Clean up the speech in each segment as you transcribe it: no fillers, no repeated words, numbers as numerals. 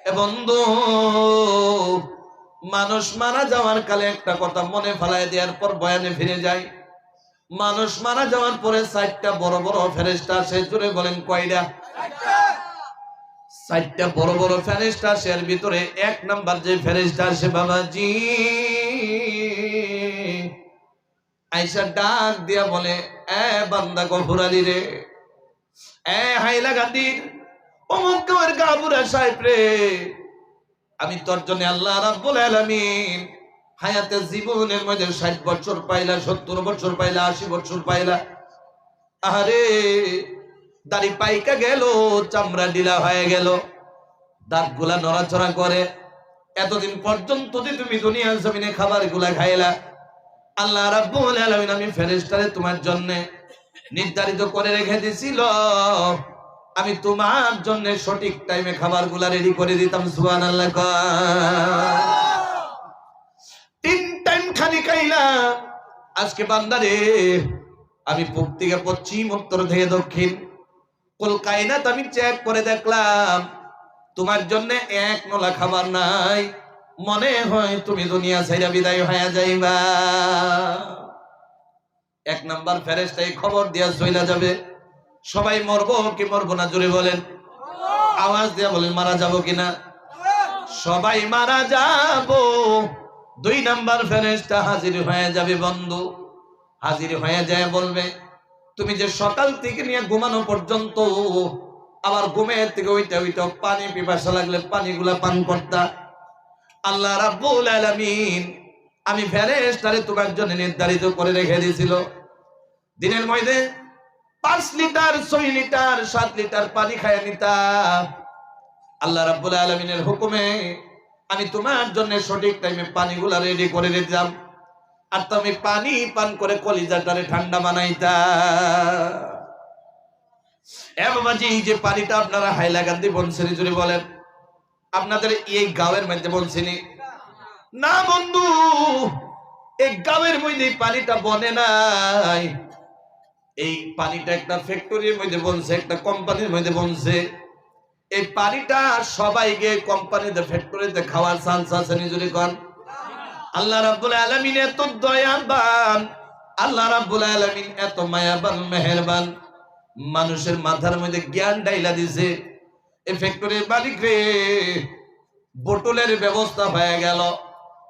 এ বন্ধু, মানুষ মারা যাওয়ার কালে একটা কথা মনে ফেলায় দেওয়ার পর বয়ানে ফিরে যায়। মানুষ মারা যাওয়ার পরে 4টা বড় বড় ফেরেশতা আসে। জোরে বলেন কয়টা? 4টা বড় বড় ফেরেশতা আসে। এর ভিতরে 1 নাম্বার যে ফেরেশতা আসে বাবাজি, আয়েশা ডাক দিয়া বলে, এ বান্দা গফুর আলী রে, এ হাইলা গান্ধীর অমুক গাবুরা সাহেব রে, আমি তোর জন্য আল্লাহ রাব্বুল আলামিন হায়াতে জীবনের মধ্যে 60 বছর পাইলা, 70 বছর পাইলা, 80 বছর পাইলা। আরে দাড়ি পাইকা গেল, চামড়া ঢিলা হয়ে গেল, দাঁতগুলা নড়াচড়া করে। এতদিন পর্যন্ত যে তুমি দুনিয়ার জমিনে খাবার গুলা খাইলা, আল্লাহ রাব্বুল আলামিন আমি ফেরেশতারে তোমার জন্য নির্ধারিত করে রেখে দিছিল, আমি তোমার জন্য সঠিক টাইমে খাবার গুলা রেডি করে দিতাম। সুবহানাল্লাহ। 3 টাইম খানি খাইলা। আজকে বান্দারে আমি পূব থেকে পশ্চিম, উত্তর থেকে দক্ষিণ কুল কায়নাত আমি চেক করে দেখলাম, তোমার জন্য 1 নলা খাবার নাই। মনে হয় তুমি দুনিয়া ছেড়ে বিদায় হয়ে যাইবা। 1 নাম্বার ফেরেশতাই খবর দিয়া চইলা যাবে। সবাই মরবো কি মরবো না? জোরে বলেন, আওয়াজ দিয়া বলেন, মারা যাবো কিনা? সবাই মারা যাবো। 2 নাম্বার ফেরেশতা হাজির হয়ে যাবে বন্ধু। হাজির হয়ে যায় বলবে, তুমি যে সকাল থেকে নিয়ে ঘুমানো পর্যন্ত আবার ঘুমের থেকে ওইটা পানি পিপাসা লাগলে পানিগুলা পান করতা। আল্লাহ রাব্বুল আলামিন আমি ফেরেশতারে তোমার জন্য নির্ধারিত করে রেখে দিয়েছিল, দিনের মধ্যে 5 লিটার, 6 লিটার, 7 লিটার পানি খায় নিতা। আল্লাহ রাব্বুল আলামিনের হুকুমে আমি তোমার জন্য সঠিক টাইমে পানিগুলা রেডি করে দিতাম, আর তুমি পানি পান করে কলিজাটারে ঠান্ডা বানাইতা। এ বাবাজি, যে পানিটা আপনারা হাইলাকান্দি বনছেন, জুড়ে বলেন, আপনাদের এই গাঁয়ের মধ্যে বলছিনি না বন্ধু? এই গাঁয়ের মধ্যে পানিটা বনে নাই। এই পানিটা একটা ফ্যাক্টরির মধ্যে বনছে, একটা কোম্পানির মধ্যে বনছে। এই পানিটা সবাইকে কোম্পানিতে, ফ্যাক্টরিতে খাওয়ার চান্স আছে নিজুরি কন। আল্লাহ রাব্বুল আলামিন এত দয়াবান, আল্লাহ রাব্বুল আলামিন এত মায়াবান, মেহেরবান, মানুষের মাথার মধ্যে জ্ঞান ডাইলা দিছে। এই ফ্যাক্টরির মালিক রে, বোতলের ব্যবস্থা হয়ে গেল,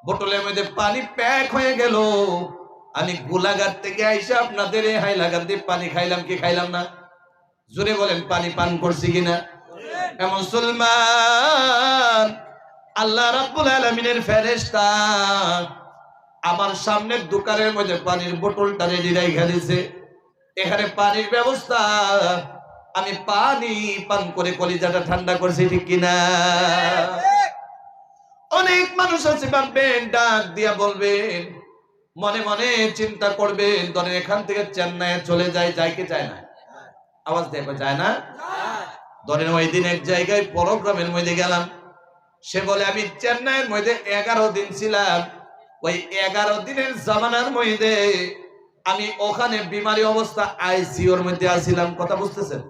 বোতলের মধ্যে পানি প্যাক হয়ে গেল। আমি গোলাঘাট থেকে আইসা আপনাদের এই হাইলাকান্দি পানি খাইলাম কি খাইলাম না? জোরে বলেন, পানি পান করছি কিনা? মুসলমান, আল্লাহ রাব্বুল আলামিনের ফেরেশতা আমার সামনের দোকানের মধ্যে পানির বোতলটা রেডি রাইখা দিয়েছে। এখানে পানির ব্যবস্থা, আমি পানি পান করে কলিজাটা ঠান্ডা করছি, ঠিক কিনা? অনেক মানুষ আছে ভাববেন, ডাক দিয়া বলবেন, মনে মনে চিন্তা করবেন, ধরেন এখান থেকে চেন্নাই চলে যায়, যায় কি যায় না? আওয়াজ দেখো, যায় না? ধরেন ওই দিন এক জায়গায় প্রোগ্রামের মধ্যে গেলাম, সে বলে আমি চেন্নাইয়ের মধ্যে 11 দিন ছিলাম। ওই 11 দিনের জামানার মধ্যে আমি ওখানে বিমারি অবস্থা আইসিইউর মধ্যে আসছিলাম। কথা বুঝতেছেন?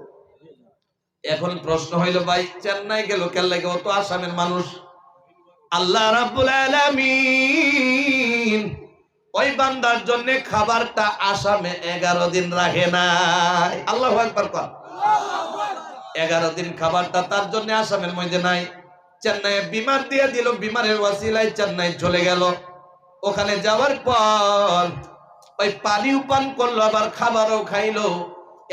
এখন প্রশ্ন হইল, ভাই চেন্নাই গেল কেন লাগে? ও তো আসামের মানুষ। আল্লাহ রাব্বুল আলামিন ওই বান্দার জন্য খাবারটা আসামে 11 দিন রাখে নাই। আল্লাহু আকবার কর। 11 দিন খাবারটা তার জন্য আসামের মধ্যে নাই। চেন্নাইয়ে বিমার দিয়ে দিল, বিমারের ওয়াসিলায় চেন্নাই চলে গেল। ওখানে যাওয়ার পর ওই পানিও পান করলো, আবার খাবারও খাইলো।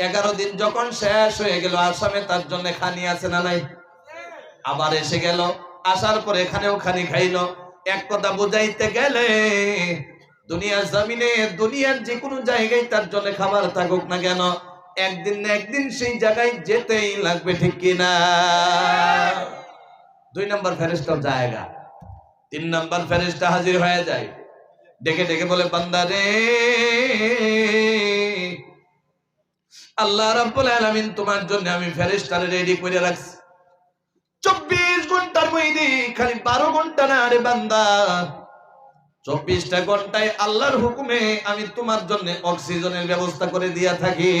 11 দিন যখন শেষ হয়ে গেল, আসামে তার জন্য খানি আছে না নাই? আবার এসে গেল, আসার পর এখানেও খানি খাইলো। এক কথা বুঝাইতে গেলে, দুনিয়ার জমিনে, দুনিয়ার যে কোনো জায়গায় তার জন্য খাবার থাকুক না কেন, একদিন না একদিন সেই জায়গায় যেতেই লাগবে, ঠিক কিনা? 2 নাম্বার ফেরেশতা জায়গা। 3 নাম্বার ফেরেশতা হাজির হয়ে যায়, ডেকে ডেকে বলে, বান্দা রে, আল্লাহ রাব্বুল আলামিন তোমার জন্য আমি ফেরেশতারে রেডি করে রাখছি। 24 ঘন্টার মধ্যে খালি 12 ঘন্টা না রে বান্দা, 24টা ঘন্টায় আল্লাহর হুকুমে আমি তোমার জন্য অক্সিজেনের ব্যবস্থা করে দিয়া থাকি।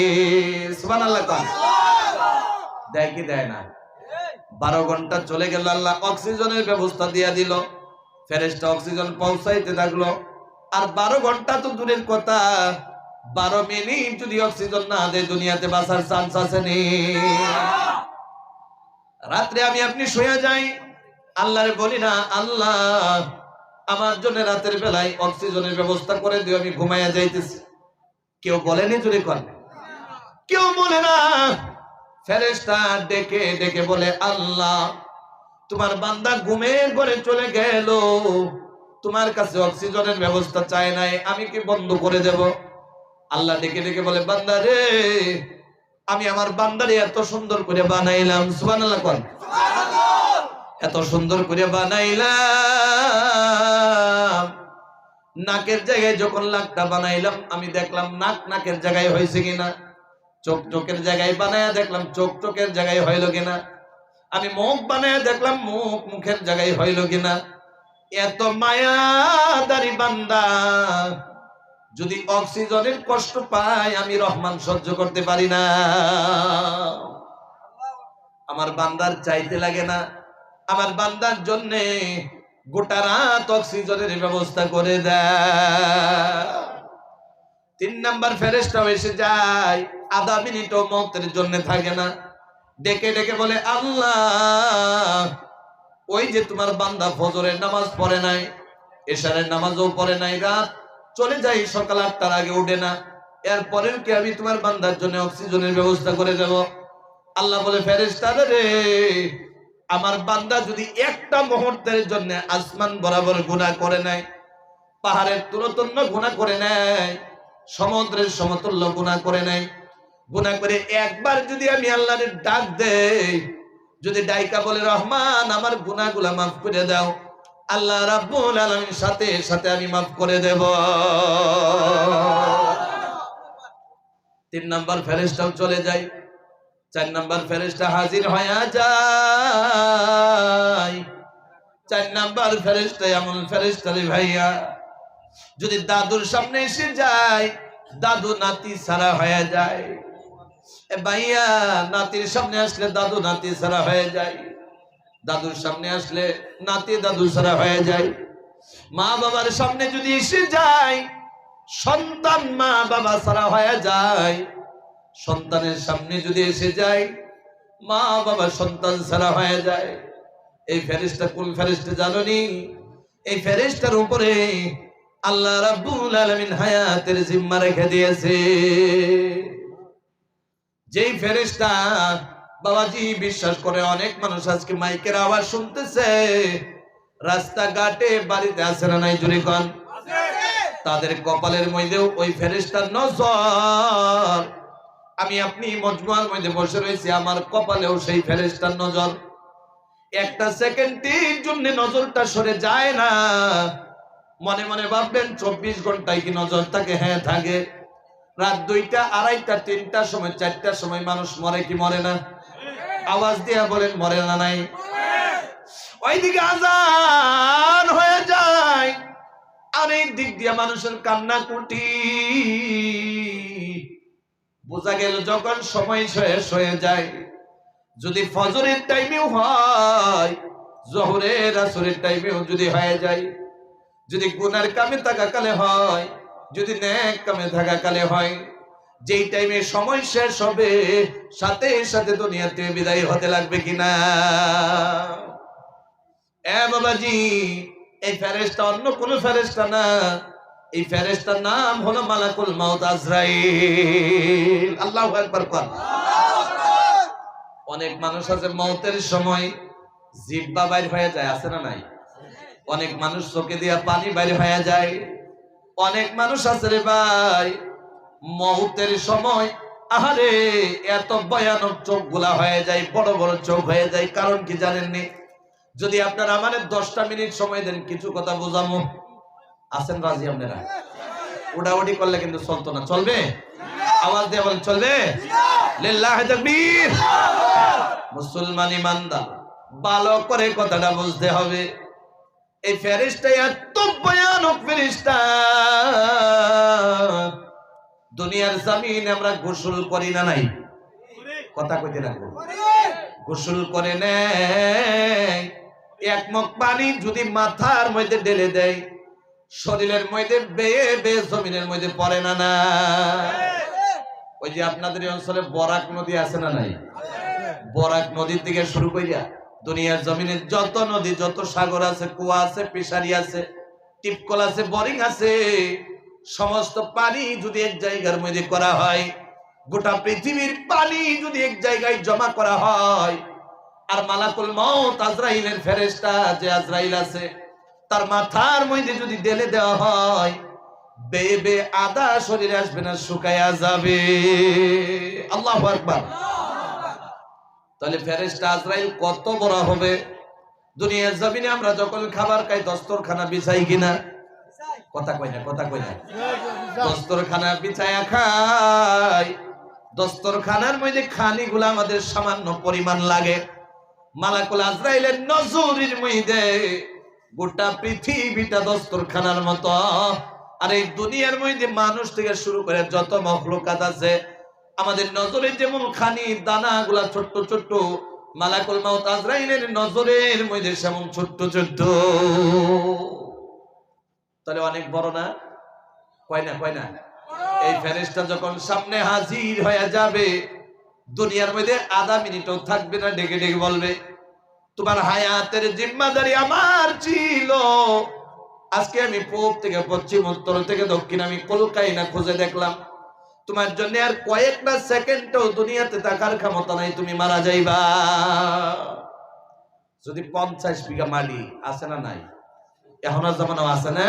সুবহানাল্লাহ। দেয় কি দেয় না? 12 ঘন্টা চলে গেল, আল্লাহ অক্সিজেনের ব্যবস্থা দিয়া দিল। ফেরেশতা অক্সিজেন পৌঁছাইতে থাকলো। আর 12 ঘন্টা তো দূরের কথা, 12 মিনিট যদি অক্সিজেন না দেয় দুনিয়াতে বাঁচার চান্স আছে নি? রাত্রে আমি আপনি শুয়ে যাই, আল্লাহরে বলি না, আল্লাহ আমার জন্য রাতের বেলায় অক্সিজেনের ব্যবস্থা করে দিও, আমি ঘুমাইয়া যাইতেছি। কেউ বলেনি জোরে কর, কেউ বলে না। ফেরেশতা ডেকে ডেকে বলে, আল্লাহ তোমার বান্দা ঘুমের ঘরে চলে গেল, তোমার কাছে অক্সিজেনের ব্যবস্থা চায় নাই, আমি কি বন্ধ করে দেব? আল্লাহ ডেকে ডেকে বলে, বান্দা রে, আমি আমার বান্দারে এত সুন্দর করে বানাইলাম, সুবহানাল্লাহ কোন, এত সুন্দর করে বানাইলাম, নাকের জায়গায় যখন লাকটা বানাইলাম আমি দেখলাম নাক নাকের জায়গায় হয়েছে কিনা, চোখ চোখের জায়গায় বানায়া দেখলাম চোখ চোখের জায়গায় হইল কিনা, আমি মুখ বানায়া দেখলাম মুখ মুখের জায়গায় হইল কিনা। এত মায়াদারি বান্দা যদি অক্সিজেনের কষ্ট পায়, আমি রহমান সহ্য করতে পারি না। আমার বান্দার চাইতে লাগে না, আমার বান্দার জন্য গোটা রাত অক্সিজেনের ব্যবস্থা করে দেয়। 3 নাম্বার ফেরেশতাও এসে যায়, আধা মিনিটও মওতের জন্য থাকে না, ডেকে ডেকে বলে, আল্লাহ ওই যে তোমার বান্দা ফজরের নামাজ পড়ে নাই, এশারের নামাজও পড়ে নাই, রাত চলে যাই সকাল 8টার আগে উঠে না, এরপরেও কি আমি তোমার বান্দার জন্য অক্সিজেনের ব্যবস্থা করে দেব? আল্লাহ বলে, ফেরেশতারা রে, আমার বান্দা যদি একটা মুহূর্তের জন্য আসমান বরাবর গুনাহ করে নাই, পাহাড়ের তুলতুল্য গুনাহ করে নাই, সমুদ্রের সমতুল্য গুনাহ করে নাই, গুনাহ করে একবার যদি আমি আল্লাহর ডাক দেই, যদি ডাইকা বলে, রহমান আমার গুনাহগুলা মাফ করে দাও, আল্লাহ রাব্বুল আলামিন সাথে সাথে আমি মাফ করে দেব। 3 নাম্বার ফেরেশতাও চলে যায়, 4 নাম্বার ফেরেশতা হাজির হয়ে যায়। 4 নাম্বার ফেরেশতা এমন ফেরেশতা রে ভাইয়া, যদি দাদুর সামনে এসে যায়, দাদু নাতি ছাড়া হয়ে যায়। এ ভাইয়া, নাতির সামনে আসলে দাদু নাতি ছাড়া হয়ে যায়, দাদুর সামনে আসলে নাতি দাদু ছাড়া হয়ে যায়। মা বাবার সামনে যদি এসে যায়, সন্তান মা বাবা ছাড়া হয়ে যায়। সন্তানের সামনে যদি এসে যায়, মা বাবা সন্তান ছাড়া হয়ে যায়। এই ফেরেশতা কোন ফেরেশতা জানোনি? এই ফেরেশতার উপরে আল্লাহ রাব্বুল আলামিন হায়াতের জিম্মা রেখে দিয়েছে। যেই ফেরেশতা বাবাজি বিশ্বাস করে, অনেক মানুষ আজকে মাইকের আওয়াজ শুনতেছে, রাস্তাঘাটে বাড়িতে আছে না নাই জোরে কোন, তাদের কপালের মধ্যেও ওই ফেরেশতার নজর। আমি আপনি মজমুয়ার মধ্যে বসে রয়েছি, আমার কপালেও সেই ফেরেশতার নজর। একটা সেকেন্ডের জন্য নজরটা সরে যায় না। মনে মনে ভাববেন 24 ঘন্টায় কি নজর থাকে? হ্যাঁ থাকে। রাত 2টা, 2:30, 3টার সময়, 4টার সময় মানুষ মরে কি মরে না? আওয়াজ দিয়া বলেন, মরে না নাই? ওইদিকে আজান হয়ে যায়, আরেক দিক দিয়ে মানুষের কান্না কুটি। বোঝা গেল যখন সময় শেষ হয়ে যায়, যদি ফজরের টাইমেও হয়, জোহরের আসরের টাইমেও যদি হয়ে যায়, যদি গুনার কামে থাকাকালে হয়, যদি নেক কামে থাকাকালে হয়, যেই টাইমে সময় শেষ হবে, সাথে সাথে দুনিয়াতে বিদায় হতে লাগবে কিনা? এ বাবাজি, এই ফেরেশতা অন্য কোন ফেরেশতা না, এই ফেরেশতার নাম হলো মালাকুল মাউত আজরাইল। আল্লাহু আকবার। অনেক মানুষ আছে মওতের সময় জিহ্বা বাইর হয়ে যায়, আছে না নাই? অনেক মানুষ চোখে দিয়া পানি বাইর হয়ে যায়। অনেক মানুষ আছে রে ভাই, মওতের সময় আহারে এত ভয়ানক চোখ গুলা হয়ে যায়, বড় বড় চোখ হয়ে যায়। কারণ কি জানেননি? যদি আপনারা আমাদের 10টা মিনিট সময় দেন, কিছু কথা বোঝামো। আছেন রাজি আপনারা? উড়াউড়ি করলে কিন্তু চলতো না, চলবে? আওয়াজ দিয়ে বলেন, চলবে? লিল্লাহি তাকবীর। মুসলমান ইমানদার ভালো করে কথাটা বুঝতে হবে। এই ফেরেশতা এত ভয়ানক ফেরেশতা, দুনিয়ার জমিনে আমরা গোসল করি না নাই? কথা কইতে রাখবো, গোসল করে নেয়, এক মগ পানি যদি মাথার মধ্যে ঢেলে দেয়, শরীরের মধ্যে বেয়ে বেয়ে জমিনের মধ্যে পড়ে না না? ওই যে আপনাদের অঞ্চলে বরাক নদী আছে না নাই? বরাক নদীর থেকে শুরু করিয়া দুনিয়ার জমিনে যত নদী, যত সাগর আছে, কুয়া আছে, ফিশারি আছে, টিপকল আছে, বোরিং আছে, সমস্ত পানি যদি এক জায়গার মধ্যে করা হয়, গোটা পৃথিবীর পানি যদি এক জায়গায় জমা করা হয়, আর মালাকুল মউত আজরাইলের ফেরেশতা যে আজরাইল আছে তার মাথার মধ্যে যদি ঢেলে দেওয়া হয়, বেয়ে বেয়ে আদা শরীরে আসবে না, শুকায়া যাবে। আল্লাহু আকবার। তাহলে ফেরেশতা আজরাইল কত বড় হবে? দুনিয়ার জমিনে আমরা যখন খাবার খাই দস্তরখানা বিছাই কিনা? কথা কই না, কথা কই না। দস্তরখানা বিছায়া খাই, দস্তরখানার মধ্যে খানিগুলো আমাদের সামান্য পরিমাণ লাগে। মালাকুল আজরাইলের নজরের মধ্যে গোটা পৃথিবীটা দস্তরখানার মতো। আর এই দুনিয়ার মধ্যে মানুষ থেকে শুরু করে যত মখলুকাত আছে, আমাদের নজরে যেমন খানি দানাগুলা ছোট্ট ছোট্ট, মালাকুল মউত আজরাইলের নজরের মধ্যে সেমন ছোট্ট ছোট্ট। তাহলে অনেক বড় না? কয় না, কয় না? এই ফেরেশতা যখন সামনে হাজির হয়ে যাবে, দুনিয়ার মধ্যে আধা মিনিটও থাকবে না, ডেকে ডেকে বলবে, তোমার হায়াতের জিম্মাদারি আমার ছিল। আজকে আমি পূব থেকে পশ্চিম, উত্তর থেকে দক্ষিণ, আমি কলকাতা খুঁজে দেখলাম, তোমার জন্য আর কয়েকটা সেকেন্ডও দুনিয়াতে থাকার ক্ষমতা নাই, তুমি মারা যাইবা। যদি 50 বিঘা মাটি আছে না নাই? এখনো জমানো আছে না?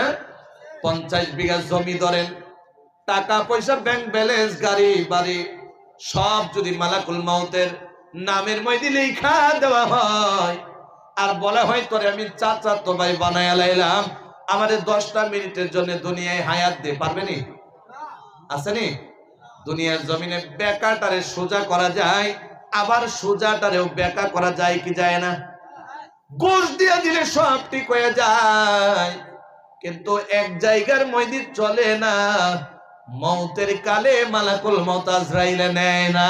50 বিঘা জমি ধরেন, টাকা পয়সা, ব্যাংক ব্যালেন্স, গাড়ি বাড়ি সব যদি মালাকুল মউতের নামের মধ্যে লেখা দেওয়া হয়, আর বলা হয় তোরে আমি চাচা তো ভাই বানায়া লাইলাম, আমাদের 10টা মিনিটের জন্য দুনিয়ায় হায়াত দে, পারবে নি? আসেনি? দুনিয়ার জমিনে বেকাটারে সোজা করা যায়, আবার সোজাটারেও বেকা করা যায় কি যায় না? ঘুষ দিয়ে দিলে সব ঠিক হয়ে যায়, কিন্তু এক জায়গার মধ্যে চলে না, মউতের কালে মালাকুল মউত আজরাইল নেয় না।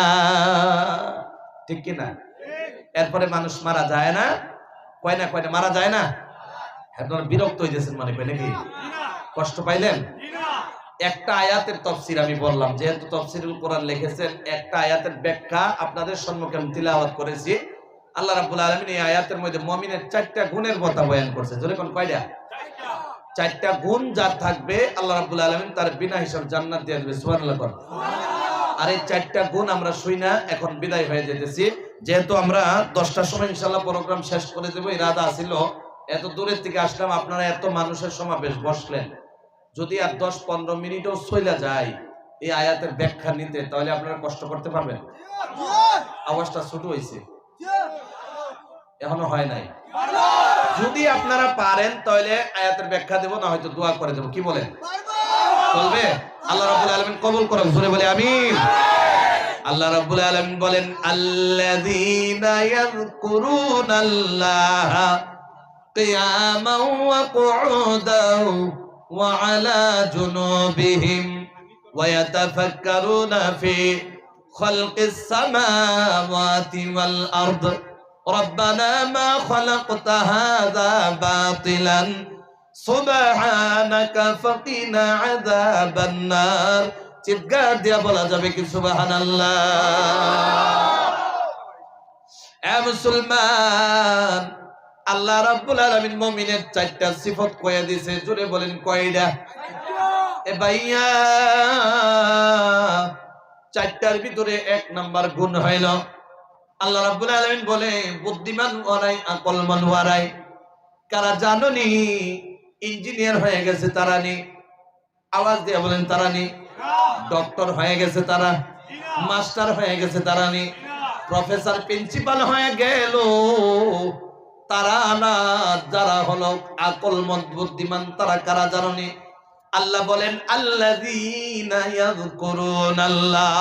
ঠিক কি না? এরপরে মানুষ মারা যায় না? কয় না, কয় না? মারা যায় না? আপনারা বিরক্ত হইতেছেন মানে, কয় নাকি? কষ্ট পাইলেন? একটা আয়াতের তাফসীর আমি বললাম, যেহেতু তাফসীরুল কোরআন লিখেছেন, একটা আয়াতের ব্যাখ্যা আপনাদের সম্মুখে আমি তিলাওয়াত করেছি। আল্লাহ রাব্বুল আলামিন এই আয়াতের মধ্যে মুমিনের 4টা গুণের কথা বয়ান করছে। জোরে কোন কয়টা? 4টা গুণ যার থাকবে আল্লাহ রাব্বুল আলামিন তার বিনা হিসাব জান্নাত দিয়ে দেবে। সুবহানাল্লাহ কোন। আর এই 4টা গুণ আমরা শুই না, এখন বিদায় হয়ে যেতেছি। যেহেতু আমরা 10টার সময় ইনশাআল্লাহ প্রোগ্রাম শেষ করে দেব, ইরাদা ছিল। এত দূরের থেকে আসলাম, আপনারা এত মানুষের সমাবেশ বসলেন, যদি আর 10-15 মিনিটও চলে যায় এই আয়াতের ব্যাখ্যা নিতে, তাহলে আপনারা কষ্ট করতে পারবেন? আওয়াজটা ছোট হয়েছে, এখনো হয় নাই। যদি আপনারা পারেন তাহলে আয়াতের ব্যাখ্যা দেব, না হয়তো দোয়া করে দেব। কি বলেন? চলবে? আল্লাহ রাব্বুল আলামিন কবুল করুন, জোরে বলে আমিন। আল্লাহ রাব্বুল আলামিন বলেন, আল্লাযীনা ইয়াযকুরুনাল্লাহা কিয়ামান ওয়া কুউদান ওয়া আলা জুনুবিহিম ওয়া ইয়াতাফাক্কারুনা ফি খালকিস সামাওয়াতি ওয়াল আরদ রব্বানা মা খালাকতা হাযা বাতিলান সুবহানাকা ফাকিনা আযাবান নার। চিৎকার দিয়া বলা যাবে কি সুবহানাল্লাহ? এ মুসলমান, আল্লাহ রাব্বুল আলামিন মুমিনের 4টা সিফত কয়ে দিয়েছে। জোরে বলেন কয়টা? এ ভাইয়া, 4টার ভিতরে 1 নাম্বার গুণ হইল, আল্লাহ রাব্বুল আলামিন বলে বুদ্ধিমান ওরাই, আকলমান ওরাই। কারা জানোনি? ইঞ্জিনিয়ার হয়ে গেছে তারা নি? আওয়াজ দিয়ে বলেন তারা নি? ডক্টর হয়ে গেছে তারা? মাস্টার হয়ে গেছে তারা নি? প্রফেসর, প্রিন্সিপাল হয়ে গেল তারা না। যারা হলো আকলমন্দ, বুদ্ধিমান, তারা কারা জানোনি? আল্লাহ বলেন আল্লাযীনা ইয়াযকুরুনাল্লাহ,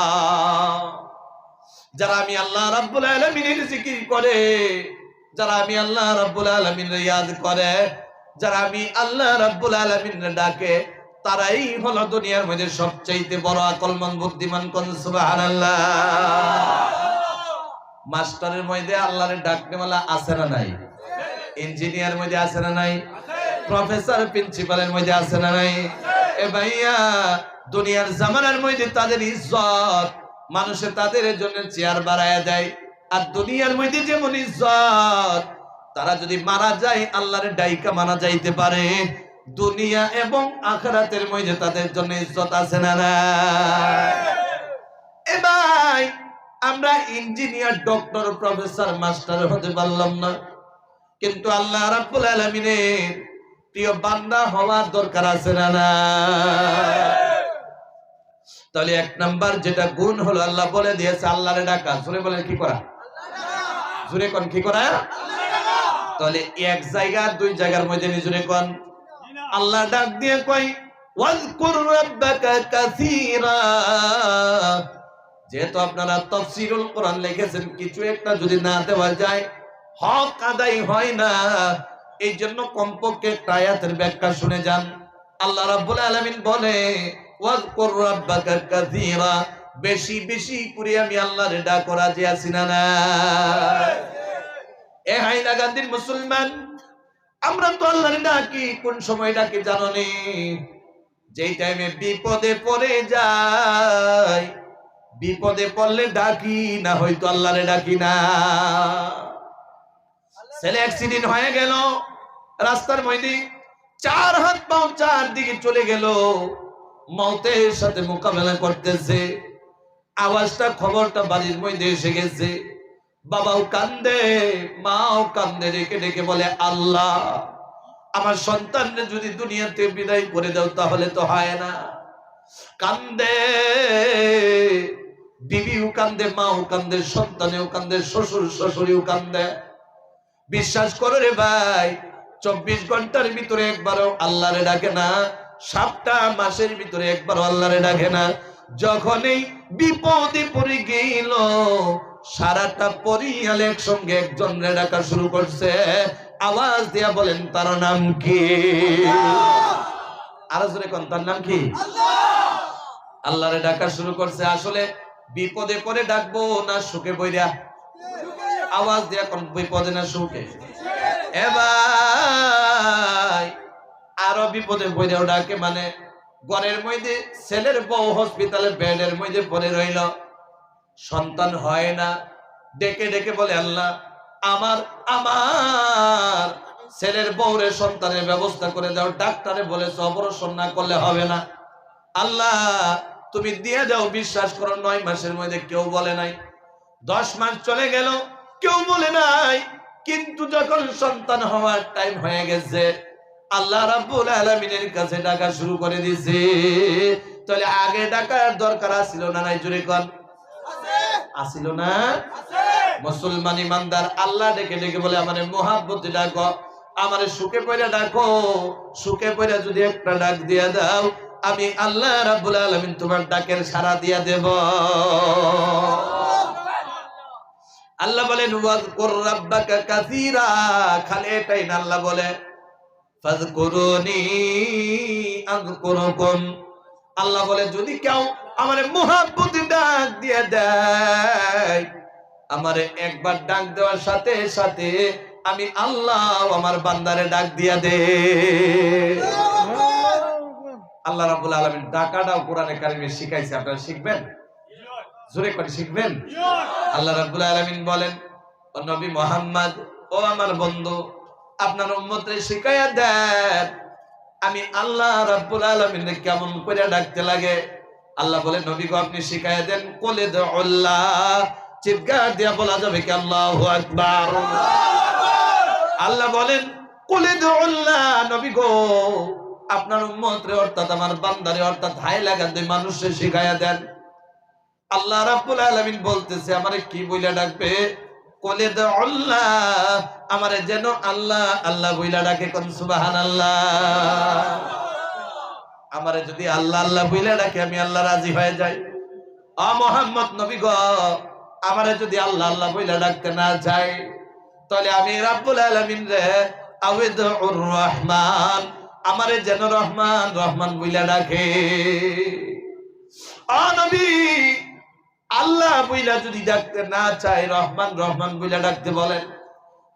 যারা আমি আল্লাহ রাব্বুল আলামিনের জিকির করে, যারা আমি আল্লাহ রাব্বুল আলামিনের ইয়াদ করে, যারা আমি আল্লাহ রাব্বুল আলামিনের ডাকে, তারাই হলো দুনিয়ার মধ্যে সবচেয়ে বড় আকলমন্দ, বুদ্ধিমান। কোন সুবহানাল্লাহ? মাস্টারের মধ্যে আল্লাহরে ডাকতে মালা আছে না নাই? ইঞ্জিনিয়ার মধ্যে আছে না নাই? প্রফেসর প্রিন্সিপালের মধ্যে আছে না নাই? এ ভাইয়া, দুনিয়ার জামানার মধ্যে তাদের ইজ্জত মানুষে তাদের জন্য চেয়ার বাড়ায়া দেয়, আর দুনিয়ার মধ্যে যেমন ইজ্জত তারা যদি মারা যায় আল্লাহর ডাইকা মানা যাইতে পারে, দুনিয়া এবং আখিরাতের মধ্যে তাদের জন্য ইজ্জত আছে না না? এ ভাই, আমরা ইঞ্জিনিয়ার, ডক্টর, প্রফেসর, মাস্টার হতে পারলাম না, কিন্তু আল্লাহ রাব্বুল আলামিনের প্রিয় বান্দা হওয়ার দরকার আছে না না? তাহলে এক নাম্বার যেটা গুণ হলো, আল্লাহ বলে দিয়েছে আল্লাহরে ডাকা। জোরে বলেন কি করা? জোরে কোন কি করা? তাহলে এক জায়গা দুই জায়গার মধ্যে নিজরে কোন আল্লাহ ডাক দিয়ে কই ওয়াজকুর রাব্বাকা কাসীরা। যেহেতু আপনারা তাফসীরুল কোরআন লিখেছেন, কিছু একটা যদি না দেওয়া যায় হক আদায় হয় না, এই জন্য কমপক্ষে একটা আয়াতের ব্যাখ্যা শুনে যান। আল্লাহ রাব্বুল আলামিন বলে ওয়াজকুর রাব্বাকা কাসীরা, বেশি বেশি করে আমি আল্লাহরে ডাক করা যে আছি না না? এ হাইলাকান্দির মুসলমান, আমরা তো আল্লাহরে ডাকি, কোন সময় ডাকি জানো নি? যেই টাইমে বিপদে পড়ে যাই, বিপদে পড়লে ডাকি না, হয়তো আল্লাহরে ডাকি না। ছেলে অ্যাক্সিডেন্ট হয়ে গেল, রাস্তার মধ্যে চার হাত পাও চারদিকে চলে গেল, মওতের সাথে মোকাবেলা করতেছে, আওয়াজটা খবরটা বাড়ির মধ্যে এসে গেছে, বাবাও কান্দে, মাও কান্দে, ডেকে ডেকে বলে আল্লাহ আমার সন্তানকে যদি দুনিয়াতে বিদায় করে দাও তাহলে তো হয় না। কান্দে, বিবিও কান্দে, মাও কান্দে, সন্তানেও কান্দে, শ্বশুর শাশুড়িও কান্দে। বিশ্বাস করো রে ভাই, 24 ঘন্টার ভিতরে একবারও আল্লাহরে ডাকে না, 7টা মাসের ভিতরে একবারও আল্লাহরে ডাকে না। যখন এই বিপদে পড়ে গেল, সারাটা পরিয়াল একসঙ্গে একজনের ডাকা শুরু করছে। আওয়াজ দিয়া বলেন তার নাম কি? আরো জোরে কোন তার নাম কি? আল্লাহরে ডাকা শুরু করছে। আসলে বিপদে পড়ে ডাকবো না সুখে বইরা? আওয়াজ দিয়া কোন বিপদে না সুখে? এ ভাই, আরো বিপদে পড়েও ডাকে, মানে ঘরের মধ্যে ছেলের বউ হসপিটালে বেডের মধ্যে পড়ে রইল, সন্তান হয় না, ডেকে ডেকে বলে আল্লাহ আমার আমার ছেলের বউরে সন্তানের ব্যবস্থা করে দাও, ডাক্তারে বলেছে অপারেশন না করলে হবে না, আল্লাহ তুমি দিয়ে দাও। বিশ্বাস করো 9 মাসের মধ্যে কেউ বলে নাই, 10 মাস চলে গেল কেউ বলে নাই, কিন্তু যখন সন্তান হওয়ার টাইম হয়ে গেছে আল্লাহ রাব্বুল আলামিনের কাছে ডাকা শুরু করে দিয়েছে। তাহলে আগে ডাকার দরকার আছিল না নাই? জোরে কোন আছিল না? মুসলমান ইমানদার আল্লাহ ডেকে ডেকে বলে আমারে মোহাব্বতে ডাকো, আমারে সুখে পয়রা ডাকো, সুখে পয়রা যদি একটা ডাক দিয়া দাও আমি আল্লাহ রাব্বুল আলামিন তোমার ডাকের সাড়া দিয়া দেব। আল্লাহ বলেন ওয়াজকুর রাব্বাকা কাসীরা, খালি এটাই না, আল্লাহ বলে ফাযকুরুনি আযকুরুকুম। আল্লাহ বলে যদি কেউ আমারে মুহাব্বতে ডাক দিয়ে দেয়, আমারে একবার ডাক দেওয়ার সাথে সাথে আমি আল্লাহ আমার বান্দারে ডাক দিয়া দে। আল্লাহ রাব্বুল আলামিন ডাকাটাও কোরআনে কারিমে শিখাইছে, আপনারা শিখবেন? জোরে করে শিখবেন? আল্লাহ রাব্বুল আলামিন বলেন ও নবী মুহাম্মদ, ও আমার বন্ধু, আপনার উম্মতরে শিখাইয়া দেন আমি আল্লাহ রাব্বুল আলামিনকে কেমন করে ডাকতে লাগে। আল্লাহ বলে নবী গো আপনি শিখাইয়া দেন কোলে আল্লাহ, চিৎকার দিয়া বলা যাবে কি আল্লাহু আকবার। আল্লাহ বলেন কোলে আল্লাহ, নবী গো আপনার উম্মতরে অর্থাৎ আমার বান্দারে অর্থাৎ হাইলাকান্দি মানুষে শিখাইয়া দেন। আল্লাহ রাব্বুল আলামিন বলতেছে আমারে কি বইলা ডাকবে? কোলে আল্লাহ, আমারে যেন আল্লাহ আল্লাহ বইলা ডাকে। কোন সুবহানাল্লাহ। আমারে যদি আল্লাহ আল্লাহ বইলা ডাকে আমি আল্লাহ রাজি হয়ে যাই। ও মুহাম্মদ নবী গো, আমারে যদি আল্লাহ আল্লাহ বইলা ডাকতে না যায় তাহলে আমি রাব্বুল আলামিন রে আউযুর রহমান, আমারে যেন রহমান রহমান বইলা ডাকে। ও নবী আল্লাহ বইলা যদি ডাকতে না চায় রহমান রহমান বইলা ডাকতে বলেন।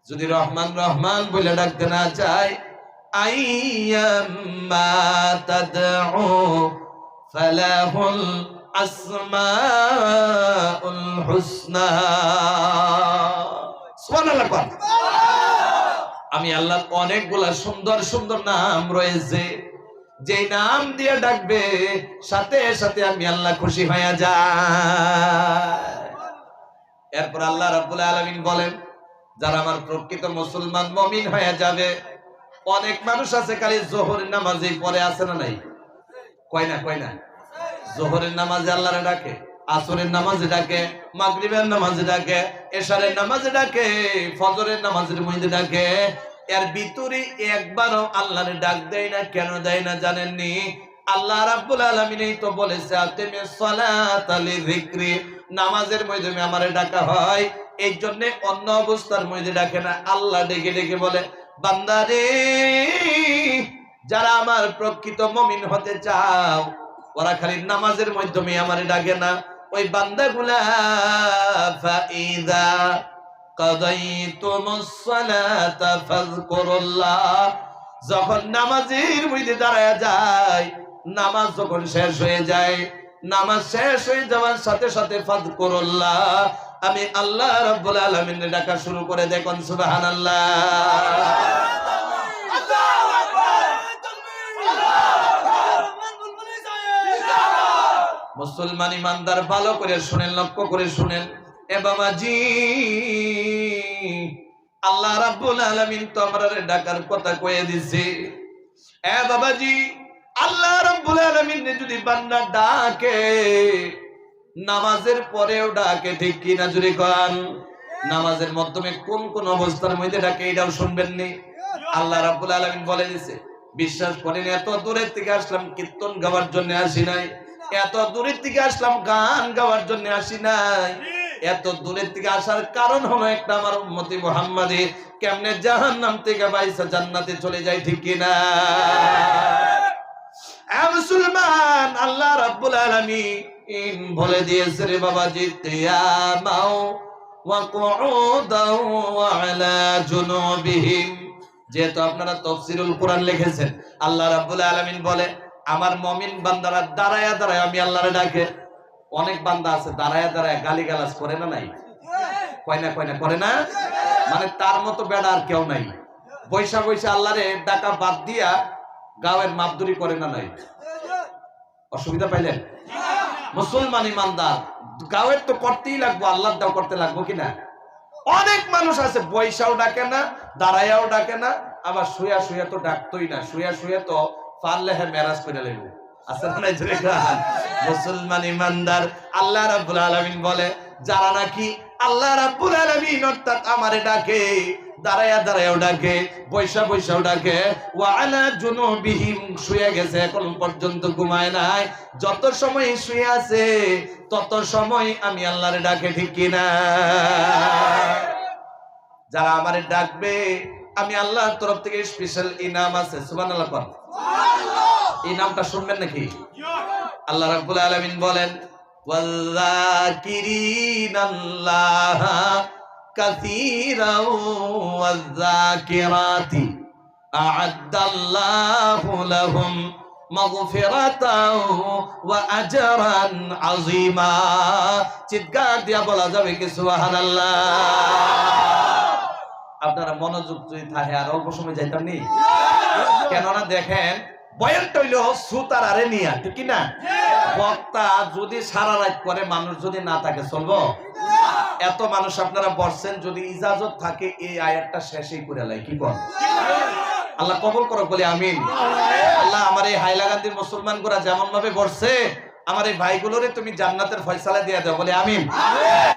যদি রহমান রহমান বইলা ডাকতে না চায় আইয়াম্মা তাদউ ফালাহুল আসমাউল হুসনা। সুবহানাল্লাহ। আমি আল্লাহর অনেকগুলা সুন্দর সুন্দর নাম রয়েছে, যে নাম দিয়ে ডাকবে সাথে সাথে আমি আল্লাহ খুশি হয়ে যায়। এরপর আল্লাহ রাব্বুল আলামিন বলেন, যারা আমার প্রকৃত মুসলমান মুমিন হয়ে যাবে। অনেক মানুষ আছে খালি যোহরের নামাজে পড়ে, আছে না নাই? কয় না যোহরের নামাজে আল্লাহরে ডাকে, আসরের নামাজে ডাকে, মাগরিবের নামাজে ডাকে, এশারের নামাজে ডাকে, ফজরের নামাজের মধ্যে ডাকে। এর ভিতরে একবারও আল্লাহরে ডাক দেয় না। কেন দেয় না জানেননি? আল্লাহ রাব্বুল আলামিন এই তো বলেছে আকিমিস সালাতা লিযিকরি, নামাজের মধ্যে আমারে ডাকা হয়, এই জন্য অন্য অবস্থার মধ্যে ডাকে না। আল্লাহ ডেকে ডেকে বলে, বান্দারে যারা আমার প্রকৃত মুমিন হতে চাও, ওরা খালি নামাজের মাধ্যমে আমারে ডাকে না। ওই বান্দাগুলা ফাইদা কাদাইতুমুস সালাতা ফাযকুরুল্লাহ, যখন নামাজের মধ্যে দাঁড়ায় যায়, নামাজ যখন শেষ হয়ে যায়, নামাজ শেষ হয়ে যাওয়ার সাথে সাথে ফাযকুরুল্লাহ, আমি আল্লাহ রাব্বুল আলামিনের ডাকা শুরু করে। দেখুন সুবহানাল্লাহ। মুসলমান ইমানদার ভালো করে শুনেন, লক্ষ্য করে শুনেন। এ বাবাজি, আল্লাহ রাব্বুল আলামিন তো আমাদের ডাকার কথা কয়ে দিছে। এ বাবাজি, আল্লাহ রাব্বুল আলামিন যদি বান্দা ডাকে, নামাজের পরেও ডাকে, ঠিক কি না? জুরি কোন নামাজের মাধ্যমে কোন কোন অবস্থার মধ্যে ডাকে এটাও শুনবেন নি। আল্লাহ রাব্বুল আলামিন বলে দিছে, বিশ্বাস করেন এত দূরের থেকে আসলাম কীর্তন গাওয়ার জন্য আসি নাই, এত দূরের থেকে আসলাম গান গাওয়ার জন্য আসি নাই। এত দূরের থেকে আসার কারণ হলো একটা, আমার উম্মতি মুহাম্মাদি কেমনে জাহান্নাম থেকে বাইসা জান্নাতে চলে যায়, ঠিক কি না? মুসলমান, আল্লাহ রাব্বুল আলামিন বলে দিয়েছে রে বাবাজি, কিয়ামাও ওয়া কুউদাও ওয়া আলা জুনুবিহিম। যেহেতু আপনারা তাফসীরুল কোরআন লিখেছেন, আল্লাহ রাব্বুল আলামিন বলে আমার মুমিন বান্দারা দাঁড়ায়া দাঁড়ায় আমি আল্লাহরে ডাকে। অনেক বান্দা আছে দাঁড়ায়া দাঁড়ায় গালিগালাজ করে না নাই? কয় না করে না? মানে তার মতো বেড়া আর কেউ নাই। বৈশা বৈশা আল্লাহরে ডাকা বাদ দিয়া গাওয়ের মাপদুরি করে না নাই? অসুবিধা পাইলেন? মুসলমান ইমানদার গাওয়ের তো করতেই লাগবো, আল্লাহর দাও করতে লাগবো কিনা? অনেক মানুষ আছে বৈশাও ডাকে না, দাঁড়ায়াও ডাকে না, আবার শুয়া শুয়া তো ডাকতোই না, শুয়া শুয়া তো পারলে হ্যাঁ মেরাজ করে লাগবে। মুসলমান ইমানদার, আল্লাহ রাব্বুল আলামিন বলে যারা নাকি আল্লাহ রাব্বুল আলামিন অর্থাৎ আমারে ডাকে, দাঁড়ায়া দাঁড়ায়াও ডাকে, বৈশা বৈশাও ডাকে, ওয়া আলা জুনুবিহিম, শুয়ে গেছে এখন পর্যন্ত ঘুমায় নাই, যত সময় শুয়ে আছে তত সময় আমি আল্লাহরে ডাকে, ঠিক কিনা? যারা আমারে ডাকবে আমি আল্লাহর তরফ থেকে স্পেশাল ইনাম আছে। সুবহানাল্লাহ। এই নামটা শুনবেন নাকি? আল্লাহ রাব্বুল আলামিন বলেন, ওয়াযাকিরিনাল্লাহা কাসীরাও ওয়াযাকিরাতি আ'আদ্দাল্লাহু লাহুম মাগফিরাতাও ওয়া আজরান আযীমা। চিৎকার দিয়া বলা যাবে কি সুবহানাল্লাহ? আপনারা মনোযোগ যদি থাকে আর অল্প সময় যাইতাম নি। কেননা দেখেন বয়ানটা হইলো সুতার আরে নিয়া, ঠিক না? বক্তা যদি সারা রাত করে মানুষ যদি না থাকে চলবো? এত মানুষ আপনারা বসছেন, যদি ইজাজত থাকে এই আয়াতটা শেষই করে লাই, কি বল? আল্লাহ কবুল করো বলি আমিন। আল্লাহ আমার এই হাইলাকান্দির মুসলমান গুলা যেমন ভাবে বসছে, আমার এই ভাইগুলোরে তুমি জান্নাতের ফয়সালা দিয়ে দাও বলি আমিন।